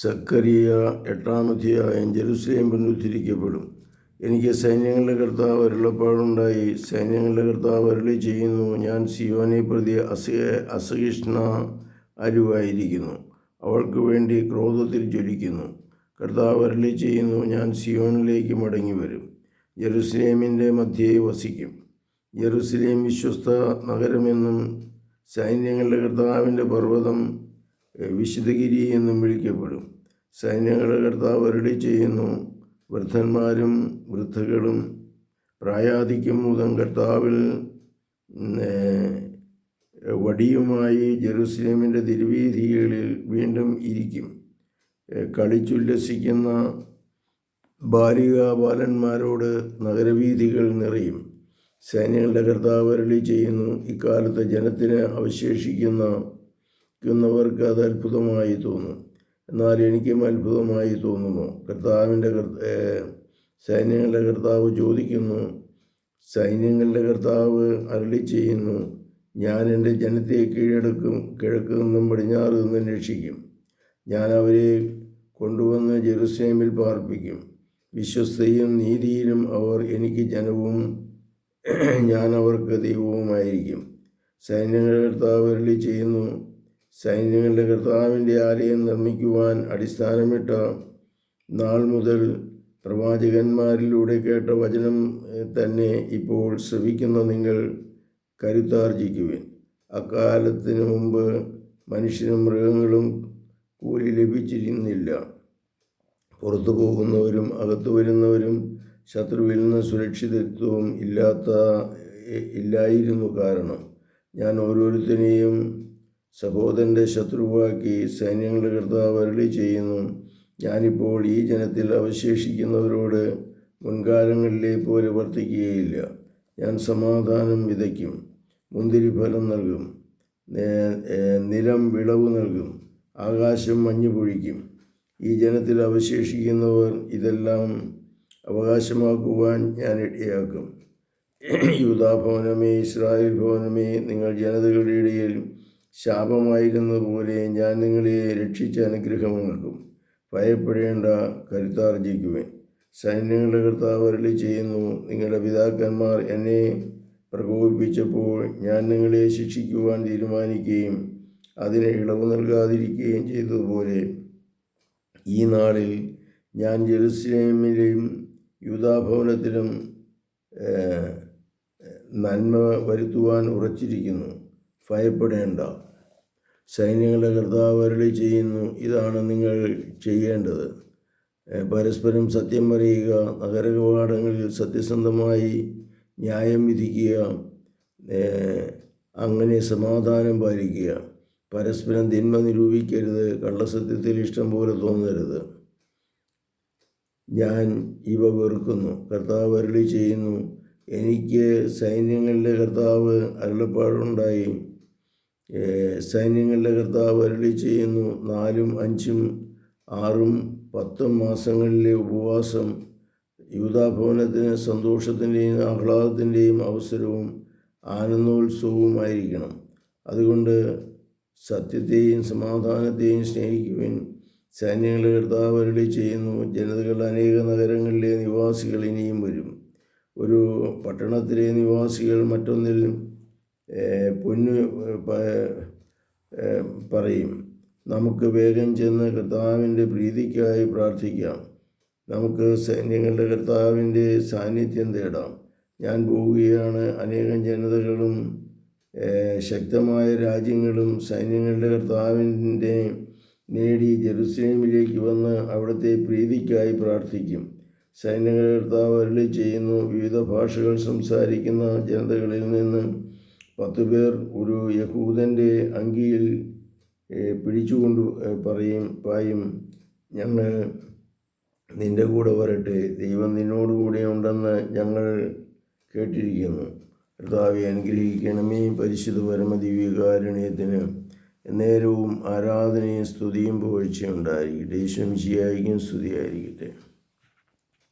സക്കറിയ 8-ാം അധ്യായം. ജെറുസലേം പുനരുദ്ധരിക്കപ്പെടും. എനിക്ക് സൈന്യങ്ങളുടെ കർത്താവ് അരുളപ്പാടുണ്ടായി. സൈന്യങ്ങളുടെ കർത്താവ് അരുളി ചെയ്യുന്നു, ഞാൻ സിയോനെ പ്രതി അസഹിഷ്ണ അരുവായിരിക്കുന്നു, അവൾക്ക് വേണ്ടി ക്രോധത്തിൽ ജ്വലിക്കുന്നു. കർത്താവ് അരുളി ചെയ്യുന്നു, ഞാൻ സിയോനിലേക്ക് മടങ്ങി വരും, ജെറുസലേമിൻ്റെ മധ്യേ വസിക്കും. ജെറുസലേം വിശ്വസ്ത നഗരമെന്നും സൈന്യങ്ങളുടെ കർത്താവിൻ്റെ പർവ്വതം വിശുദ്ധഗിരി എന്നും വിളിക്കപ്പെടും. സൈന്യങ്ങളുടെ കർത്താവ് അരുളി ചെയ്യുന്നു, വൃദ്ധന്മാരും വൃദ്ധകളും പ്രായാധിക്യം മൂലം കർത്താവിൽ വടിയുമായി ജെറുസലേമിൻ്റെ തിരുവീഥികളിൽ വീണ്ടും ഇരിക്കും. കളിച്ചുല്ലസിക്കുന്ന ബാലികാബാലന്മാരോട് നഗരവീഥികൾ നിറയും. സൈന്യങ്ങളുടെ കർത്താവ് അരുളി ചെയ്യുന്നു, ഇക്കാലത്ത് ജനത്തിന് അവശേഷിക്കുന്നവർക്ക് അത് അത്ഭുതമായി തോന്നും, എന്നാൽ എനിക്കും അത്ഭുതമായി തോന്നുമോ? സൈന്യങ്ങളുടെ കർത്താവ് ചോദിക്കുന്നു. സൈന്യങ്ങളുടെ കർത്താവ് അരുളി ചെയ്യുന്നു, ഞാൻ എൻ്റെ ജനത്തെ കിഴക്ക് നിന്നും പടിഞ്ഞാറ് നിന്നും രക്ഷിക്കും. ഞാൻ അവരെ കൊണ്ടുവന്ന് ജെറുസലേമിൽ പാർപ്പിക്കും. വിശ്വസ്തയും നീതിയിലും അവർ എനിക്ക് ജനവും ഞാൻ അവർക്ക് ദൈവവുമായിരിക്കും. സൈന്യങ്ങളുടെ കർത്താവ് അരുളി ചെയ്യുന്നു, സൈന്യങ്ങളുടെ കർത്താവിൻ്റെ ആലയം നിർമ്മിക്കുവാൻ അടിസ്ഥാനമിട്ട നാൾ മുതൽ പ്രവാചകന്മാരിലൂടെ കേട്ട വചനം തന്നെ ഇപ്പോൾ ശ്രവിക്കുന്ന നിങ്ങൾ കരുത്താർജിക്കുവിൻ. അക്കാലത്തിനു മുമ്പ് മനുഷ്യനും മൃഗങ്ങളും കൂലി ലഭിച്ചിരുന്നില്ല. പുറത്തു പോകുന്നവരും അകത്തു വരുന്നവരും ശത്രുവിൽ നിന്ന് സുരക്ഷിതത്വവും ഇല്ലായിരുന്നു. കാരണം ഞാൻ ഓരോരുത്തരെയും സഹോദരൻ്റെ ശത്രുവാക്കി. സൈന്യങ്ങളുടെ കർത്താവ് അരുളി ചെയ്യുന്നു, ഞാനിപ്പോൾ ഈ ജനത്തിൽ അവശേഷിക്കുന്നവരോട് മുൻകാലങ്ങളിലെ പോലെ വർത്തിക്കുകയില്ല. ഞാൻ സമാധാനം വിതയ്ക്കും, മുന്തിരിഫലം നൽകും, നിലം വിളവ് നൽകും, ആകാശം മഞ്ഞ് പൊഴിക്കും. ഈ ജനത്തിൽ അവശേഷിക്കുന്നവർ ഇതെല്ലാം അവകാശമാക്കുവാൻ ഞാൻ ഇടയാക്കും. യൂദാഭവനമേ, ഇസ്രായേൽ ഭവനമേ, നിങ്ങൾ ജനതകളുടെ ഇടയിൽ ശാപമായിരുന്നതുപോലെ ഞാൻ നിങ്ങളെ രക്ഷിച്ച് അനുഗ്രഹമാക്കും. ഭയപ്പെടേണ്ട, കരുത്താർജിക്കുവാൻ. സൈന്യങ്ങളുടെ കർത്താവ് അരുളി ചെയ്യുന്നു, നിങ്ങളുടെ പിതാക്കന്മാർ എന്നെ പ്രകോപിപ്പിച്ചപ്പോൾ ഞാൻ നിങ്ങളെ ശിക്ഷിക്കുവാൻ തീരുമാനിക്കുകയും അതിന് ഇളവ് നൽകാതിരിക്കുകയും ചെയ്തതുപോലെ ഈ നാളിൽ ഞാൻ ജെറുസലേമിലും യൂദാഭവനത്തിലും നന്മ വരുത്തുവാൻ ഉറച്ചിരിക്കുന്നു. ഭയപ്പെടേണ്ട. സൈന്യങ്ങളുടെ കർത്താവ് അരുളി ചെയ്യുന്നു, ഇതാണ് നിങ്ങൾ ചെയ്യേണ്ടത്. പരസ്പരം സത്യം പറയുക, നഗരകവാടങ്ങളിൽ സത്യസന്ധമായി ന്യായം വിധിക്കുക, അങ്ങനെ സമാധാനം പാലിക്കുക. പരസ്പരം തിന്മ നിരൂപിക്കരുത്, കള്ളസത്യത്തിൽ ഇഷ്ടം പോലെ തോന്നരുത്. ഞാൻ ഇവ വെറുക്കുന്നു. കർത്താവ് അരുളി ചെയ്യുന്നു, എനിക്ക് സൈന്യങ്ങളുടെ കർത്താവ് അരുളപ്പാടുണ്ടായി. സൈന്യങ്ങളുടെ കർത്താവ് അരുളി ചെയ്യുന്നു, 4, 5, 6, 10 മാസങ്ങളിലെ ഉപവാസം യൂദാഭവനത്തിന് സന്തോഷത്തിൻ്റെയും ആഹ്ലാദത്തിൻ്റെയും അവസരവും ആനന്ദോത്സവവുമായിരിക്കണം. അതുകൊണ്ട് സത്യത്തെയും സമാധാനത്തെയും സ്നേഹിക്കുവാൻ. സൈന്യങ്ങളുടെ കർത്താവ് അരുളി ചെയ്യുന്നു, ജനതകൾ അനേക നഗരങ്ങളിലെ നിവാസികൾ ഇനിയും വരും. ഒരു പട്ടണത്തിലെ നിവാസികൾ മറ്റൊന്നിൽ പൊന്നു പറയും. നമുക്ക് വേഗം ചെന്ന് കർത്താവിൻ്റെ പ്രീതിക്കായി പ്രാർത്ഥിക്കാം. നമുക്ക് സൈന്യങ്ങളുടെ കർത്താവിൻ്റെ സാന്നിധ്യം തേടാം. ഞാൻ പോവുകയാണ്. അനേകം ജനതകളും ശക്തമായ രാജ്യങ്ങളും സൈന്യങ്ങളുടെ കർത്താവിൻ്റെ നേടി ജെറുസലേമിലേക്ക് വന്ന് അവിടുത്തെ പ്രീതിക്കായി പ്രാർത്ഥിക്കും. സൈന്യങ്ങളുടെ കർത്താവ് അരുളി ചെയ്യുന്നു, വിവിധ ഭാഷകൾ സംസാരിക്കുന്ന ജനതകളിൽ നിന്ന് 10 പേർ ഒരു യഹൂദൻ്റെ അങ്കിയിൽ പിടിച്ചുകൊണ്ട് പായും, ഞങ്ങൾ നിൻ്റെ കൂടെ വരട്ടെ, ദൈവം നിന്നോടുകൂടെ ഉണ്ടെന്ന് ഞങ്ങൾ കേട്ടിരിക്കുന്നു. കർത്താവെ അനുഗ്രഹിക്കണമേ. പരിശുദ്ധ പരമദിവ്യകാരുണ്യത്തിന് നേരവും ആരാധനയും സ്തുതിയും പുകഴ്ചയും ഉണ്ടായിരിക്കട്ടെ. ഈശോ മിശിഹായ്ക്കും സ്തുതിയായിരിക്കട്ടെ.